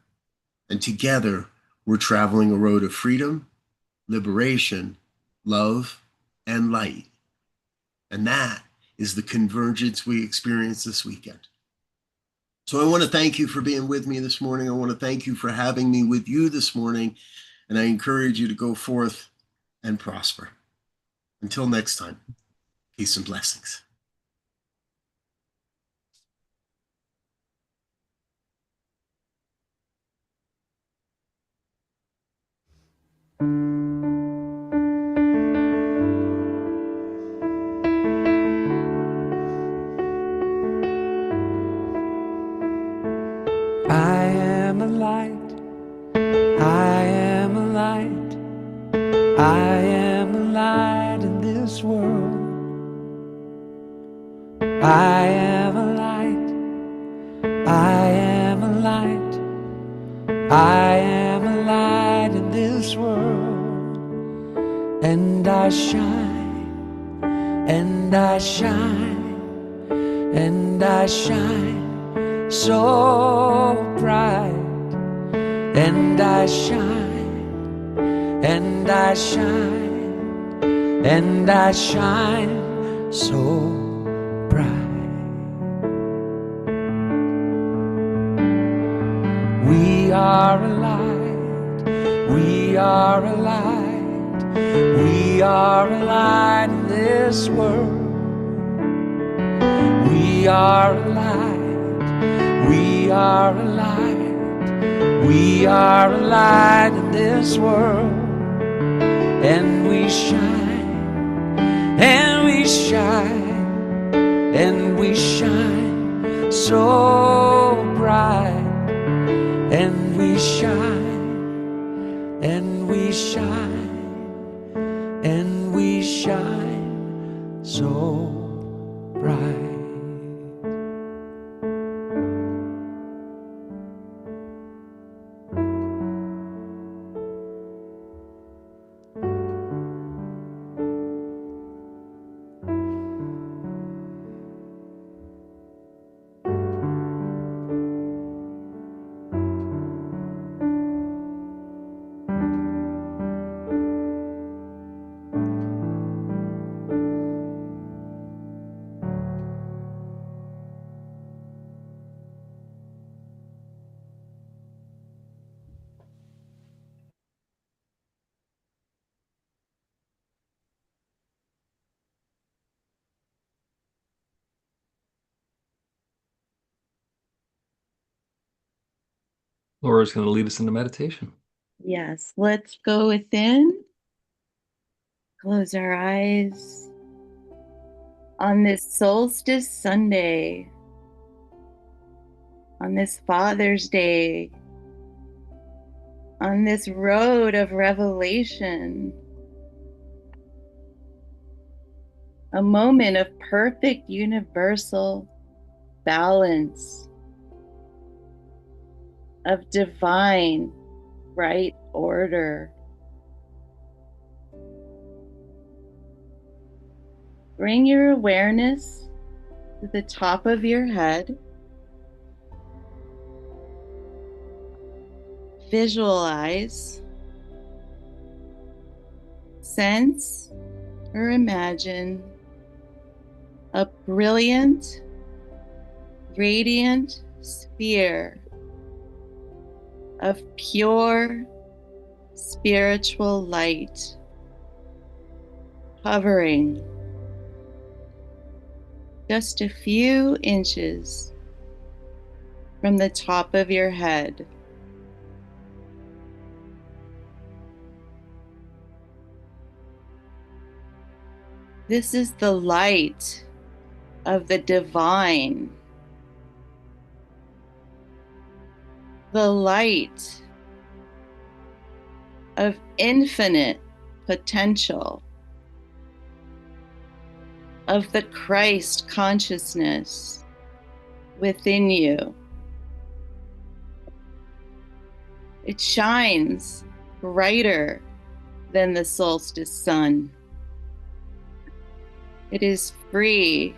And together, we're traveling a road of freedom, liberation, love, and light. And that is the convergence we experience this weekend. So I want to thank you for being with me this morning. I want to thank you for having me with you this morning. And I encourage you to go forth and prosper. Until next time, peace and blessings. I am a light, I am a light, I am a light in this this world. I am a light, I am a light, I am a light in this world. And I shine, and I shine, and I shine so bright. And I shine, and I shine, and I shine so bright. We are a light, we are a light, we are a light in this world. We are a light, we are a light, we are a light in this world. And we shine, and we shine, and we shine so bright. And we shine, and we shine, and we shine so bright. Laura's going to lead us into meditation. Yes, let's go within. Close our eyes. On this solstice Sunday, on this Father's Day, on this road of revelation, a moment of perfect universal balance, of divine right order. Bring your awareness to the top of your head. Visualize, sense, or imagine a brilliant, radiant sphere of pure spiritual light hovering just a few inches from the top of your head. This is the light of the divine, the light of infinite potential, of the Christ consciousness within you. It shines brighter than the solstice sun. It is free,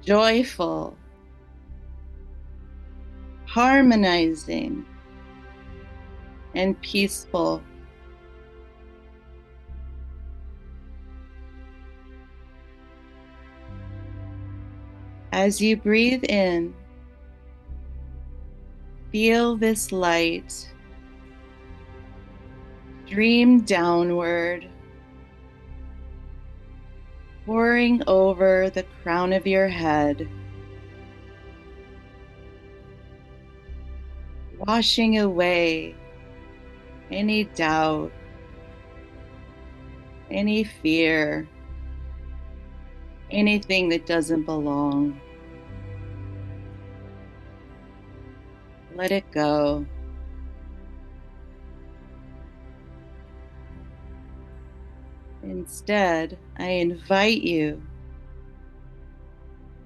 joyful, harmonizing, and peaceful. As you breathe in, feel this light stream downward, pouring over the crown of your head, washing away any doubt, any fear, anything that doesn't belong. Let it go. Instead, I invite you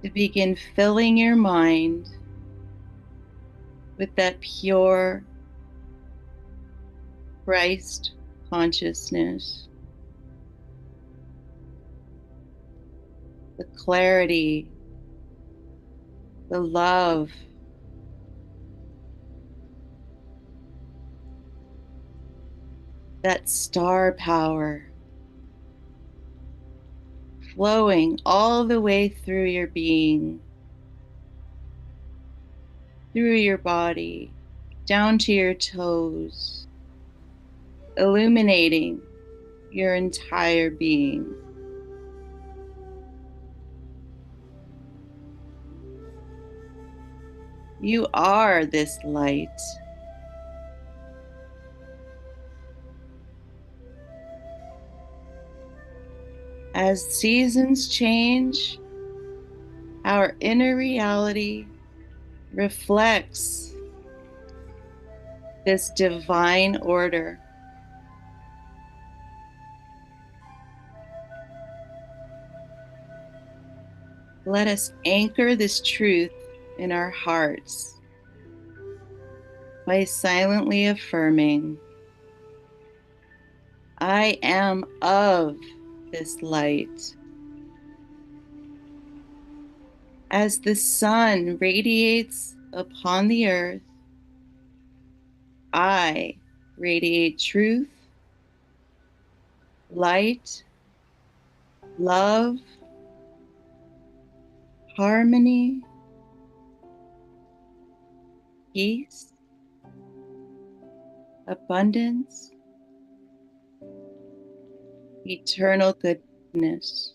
to begin filling your mind with that pure Christ consciousness, the clarity, the love, that star power flowing all the way through your being, through your body, down to your toes, illuminating your entire being. You are this light. As seasons change, our inner reality reflects this divine order. Let us anchor this truth in our hearts by silently affirming, I am of this light. As the sun radiates upon the earth, I radiate truth, light, love, harmony, peace, abundance, eternal goodness.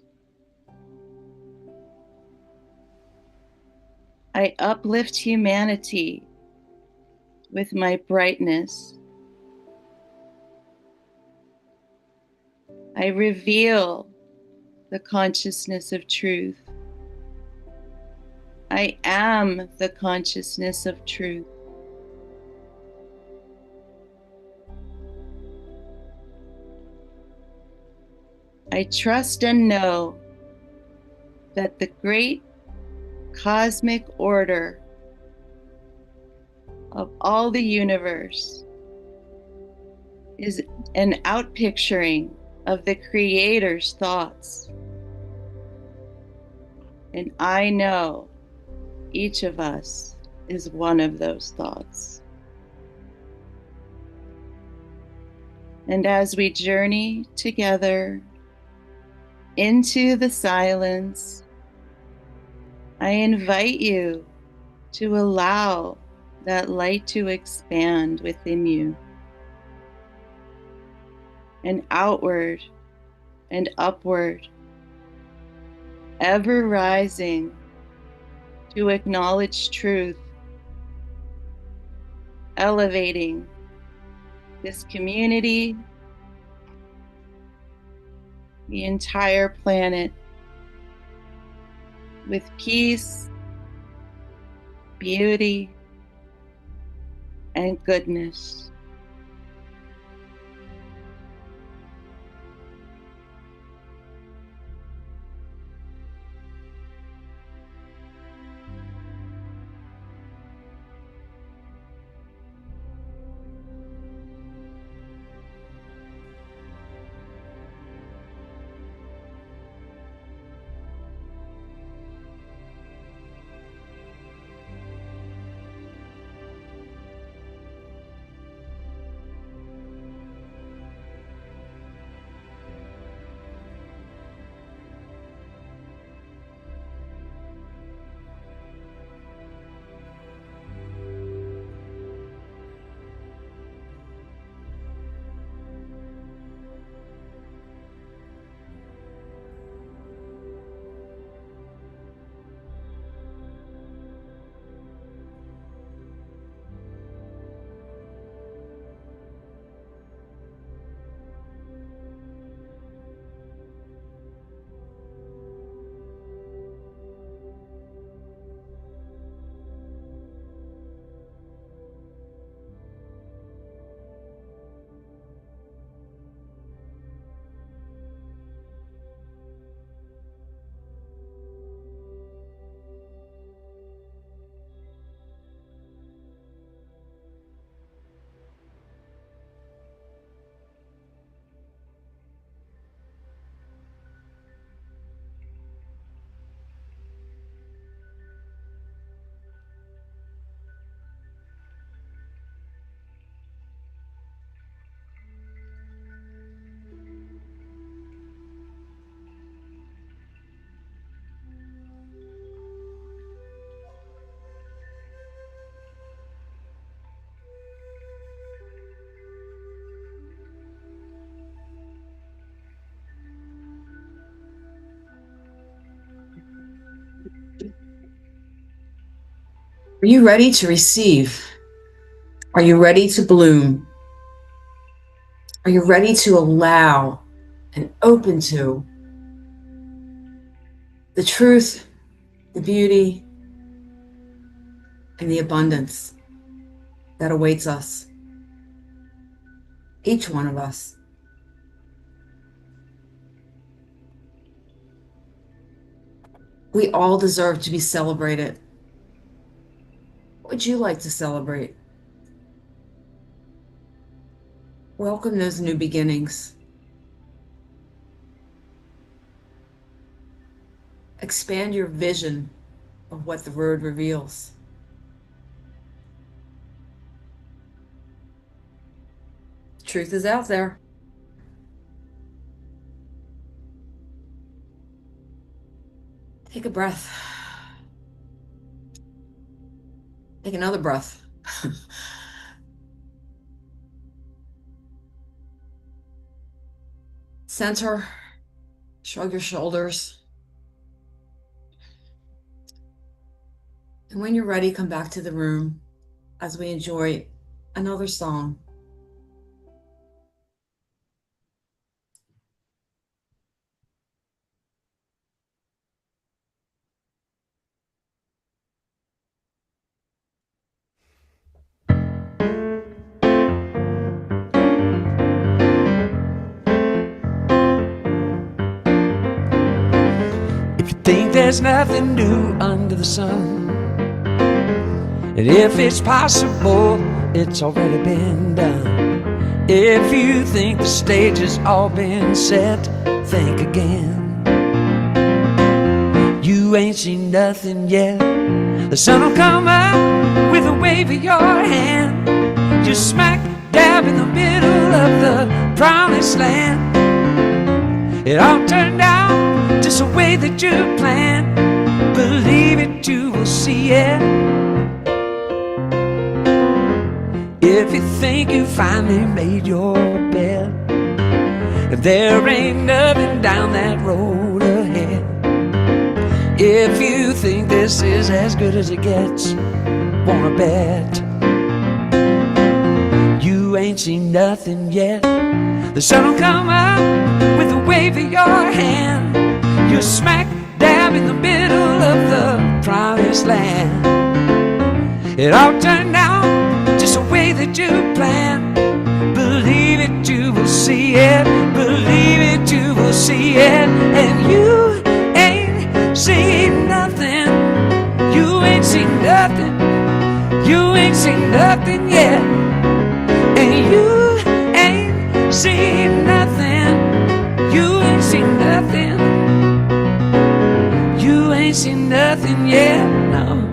I uplift humanity with my brightness. I reveal the consciousness of truth. I am the consciousness of truth. I trust and know that the great cosmic order of all the universe is an outpicturing of the Creator's thoughts. And I know each of us is one of those thoughts. And as we journey together into the silence, I invite you to allow that light to expand within you and outward and upward, ever rising to acknowledge truth, elevating this community, the entire planet with peace, beauty, and goodness. Are you ready to receive? Are you ready to bloom? Are you ready to allow and open to the truth, the beauty, and the abundance that awaits us, each one of us? We all deserve to be celebrated. What would you like to celebrate? Welcome those new beginnings. Expand your vision of what the road reveals. Truth is out there. Take a breath. Take another breath. Center, shrug your shoulders. And when you're ready, come back to the room as we enjoy another song. If you think there's nothing new under the sun, and if it's possible, it's already been done. If you think the stage has all been set, think again. You ain't seen nothing yet. The sun will come up with a wave of your hand. You're smack dab in the middle of the promised land. It all turned out just the way that you planned. Believe it, you will see it. If you think you finally made your bed, and there ain't nothing down that road ahead. If you think this is as good as it gets, wanna bet you ain't seen nothing yet. The sun will come up with a wave of your hand. You're smack dab in the middle of the promised land. It all turned out just the way that you planned. Believe it, you will see it. Believe it, you will see it. And you ain't seen nothing. You ain't seen nothing. You ain't seen nothing yet. And you ain't seen nothing. You ain't seen nothing. You ain't seen nothing yet. No.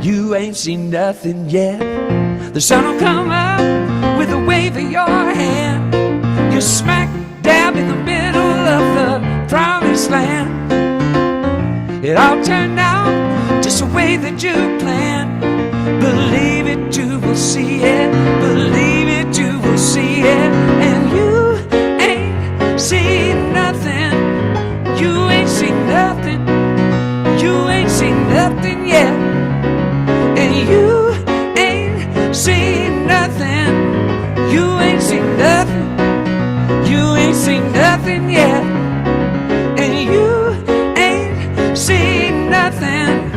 You ain't seen nothing yet. The sun will come up with a wave of your hand. You're smack dab in the middle of the promised land. It all turned out just the way that you planned. Believe it, you will see it. Believe it, you will see it. And you ain't seen nothing. You ain't seen nothing. You ain't seen nothing yet. And you ain't seen nothing. You ain't seen nothing. You ain't seen nothing yet. And you ain't seen nothing.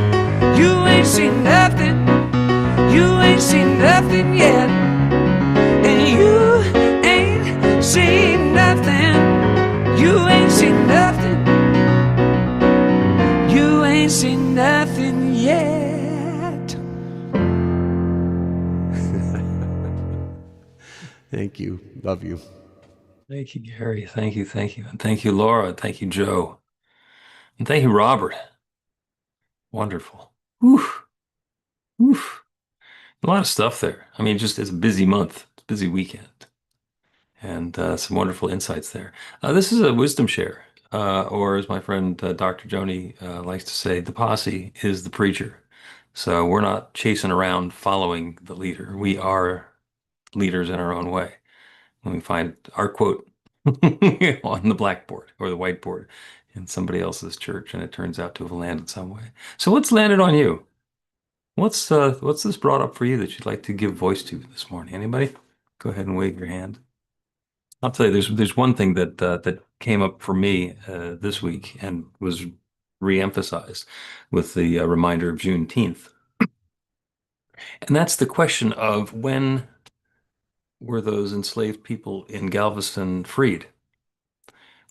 You ain't seen nothing. You ain't seen nothing yet. And you ain't seen nothing. You ain't seen nothing. You ain't seen nothing yet. Thank you. Love you. Thank you, Gary. Thank you. Thank you. And thank you, Laura. Thank you, Joe. And thank you, Robert. Wonderful. Whew. Whew. A lot of stuff there. I mean, just it's a busy month, it's a busy weekend, and some wonderful insights there. This is a wisdom share, or as my friend Dr. Joni likes to say, the posse is the preacher. So we're not chasing around following the leader. We are leaders in our own way. Let me find our quote. on the blackboard or the whiteboard in somebody else's church, and it turns out to have landed some way. So what's landed on you? What's this brought up for you that you'd like to give voice to this morning? Anybody? Go ahead and wave your hand. I'll tell you, there's one thing that came up for me this week and was reemphasized with the reminder of Juneteenth. And that's the question of when were those enslaved people in Galveston freed?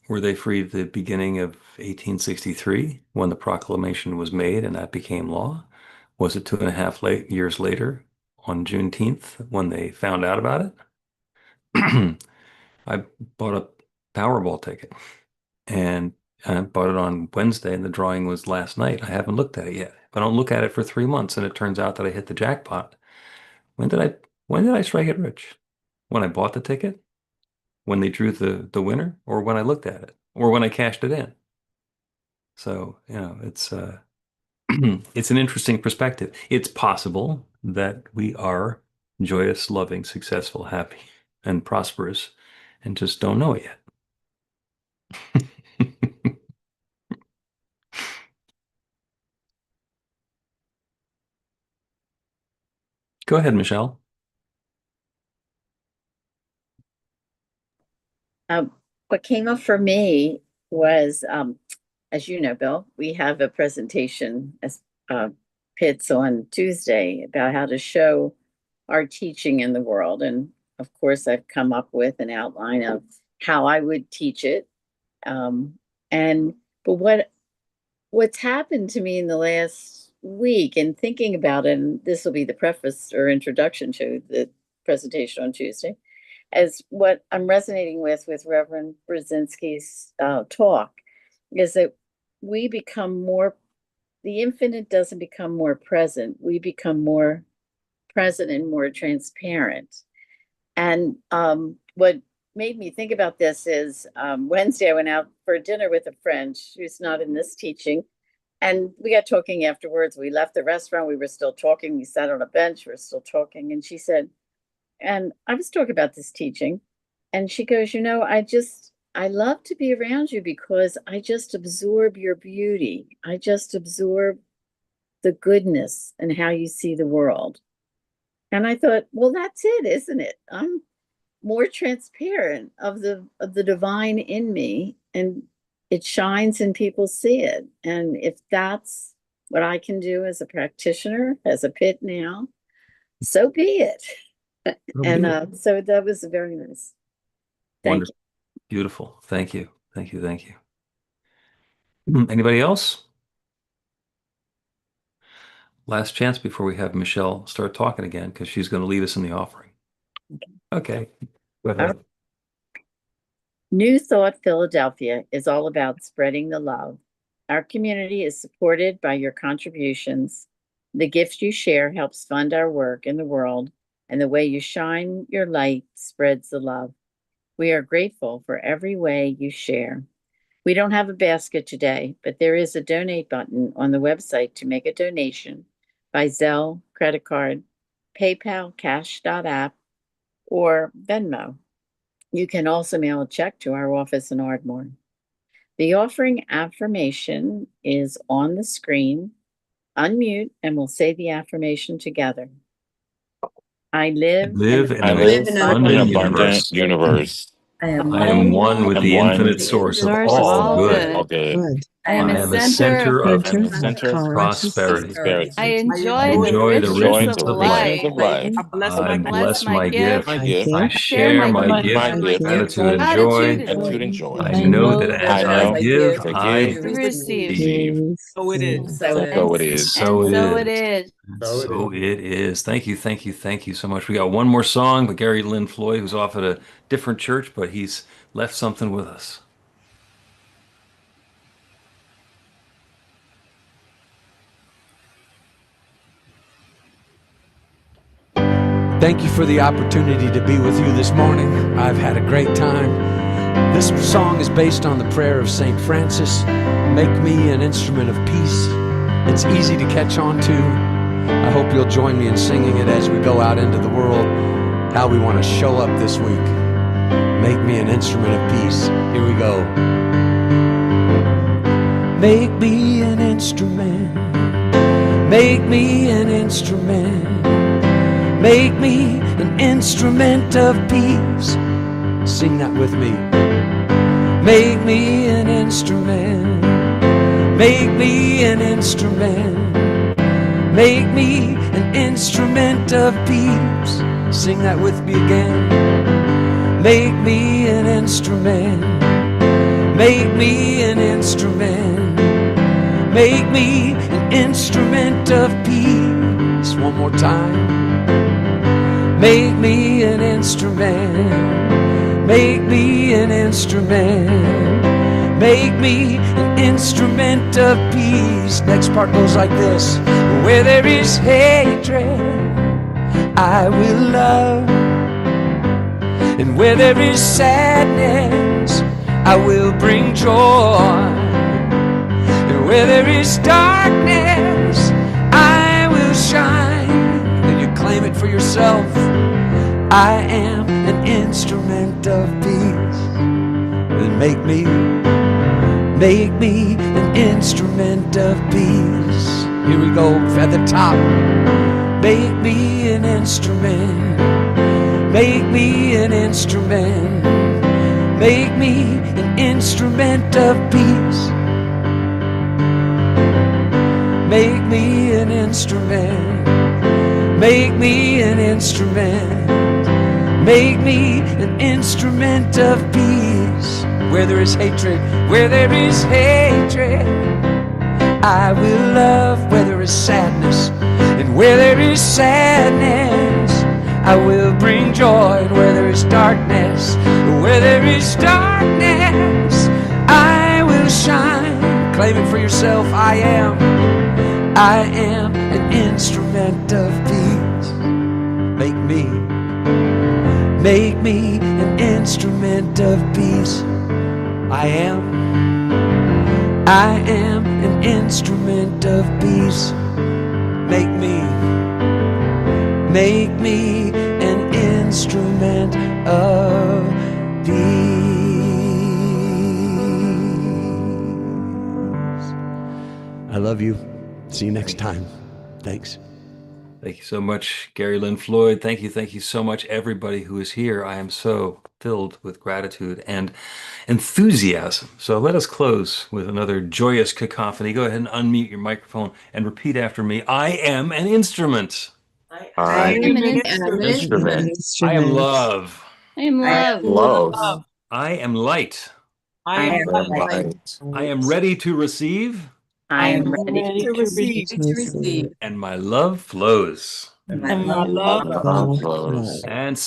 Were they freed at the beginning of 1863 when the proclamation was made and that became law? Was it 2.5 years later on Juneteenth when they found out about it? I bought a Powerball ticket and I bought it on Wednesday and the drawing was last night. I haven't looked at it yet. If I don't look at it for 3 months and it turns out that I hit the jackpot, when did I strike it rich? When I bought the ticket? When they drew the winner? Or when I looked at it? Or when I cashed it in? So, it's it's an interesting perspective. It's possible that we are joyous, loving, successful, happy, and prosperous and just don't know it yet. Go ahead, Michelle. What came up for me was, as you know, Bill, we have a presentation as PITS on Tuesday about how to show our teaching in the world. And of course, I've come up with an outline of how I would teach it. But what's happened to me in the last week and thinking about it, and this will be the preface or introduction to the presentation on Tuesday, as what I'm resonating with Reverend Brzezinski's talk, is that we become more, the infinite doesn't become more present, we become more present and more transparent. And what made me think about this is Wednesday I went out for dinner with a friend who's not in this teaching, and we got talking afterwards. We left the restaurant, we were still talking, we sat on a bench, we were still talking, and she said, and I was talking about this teaching, and she goes, I love to be around you because I just absorb your beauty. I just absorb the goodness and how you see the world. And I thought, well, that's it, isn't it? I'm more transparent of the divine in me, and it shines and people see it. And if that's what I can do as a practitioner, as a PIT now, so be it. And so that was very nice. Thank you. Beautiful. Thank you. Thank you. Thank you. Anybody else? Last chance before we have Michelle start talking again, because she's going to lead us in the offering. Okay. Go ahead. New Thought Philadelphia is all about spreading the love. Our community is supported by your contributions. The gifts you share helps fund our work in the world, and the way you shine your light spreads the love. We are grateful for every way you share. We don't have a basket today, but there is a donate button on the website to make a donation by Zelle, credit card, PayPal, Cash.app, or Venmo. You can also mail a check to our office in Ardmore. The offering affirmation is on the screen. Unmute and we'll say the affirmation together. I live in an abundant universe. I am one with the infinite source of all good. I am a center of prosperity. I enjoy the richness of life. I bless my gift. I share my gift with gratitude and joy. I know that as I give, I receive. So it is. So it is. So it is. Thank you. Thank you. Thank you so much. We got one more song by Lynn Floyd, who's off at a different church, but he's left something with us. Thank you for the opportunity to be with you this morning. I've had a great time. This song is based on the prayer of St. Francis, "Make me an instrument of peace." It's easy to catch on to. I hope you'll join me in singing it as we go out into the world, how we want to show up this week. make me an instrument of peace. Here we go. Make me an instrument. Make me an instrument. Make me an instrument of peace. Sing that with me. Make me an instrument. Make me an instrument. Make me an instrument of peace. Sing that with me again. Make me an instrument. Make me an instrument. Make me an instrument of peace. One more time. Make me an instrument. Make me an instrument. Make me an instrument of peace. Next part goes like this. Where there is hatred, I will love. And where there is sadness, I will bring joy. And where there is darkness, I will shine. And you claim it for yourself. I am an instrument of peace. And make me an instrument of peace. Here we go at the top. Make me an instrument. Make me an instrument. Make me an instrument of peace. Make me an instrument. Make me an instrument. Make me an instrument of peace. Where there is hatred, where there is hatred, I will love. Where there is sadness, and where there is sadness, I will bring joy. And where there is darkness, where there is darkness, I will shine. Claim it for yourself. I am an instrument of peace. Make me an instrument of peace. I am an instrument of peace. Make me an instrument of peace. I love you. See you next time. Thanks. Thank you so much, Gary Lynn Floyd. Thank you so much, everybody who is here. I am so filled with gratitude and enthusiasm. So let us close with another joyous cacophony. Go ahead and unmute your microphone and repeat after me. I am an instrument. I am an instrument. I am love. I am love. Love. I am light. I am Light. I am ready to receive. I am ready to receive. And my love flows. And my love Love flows. And so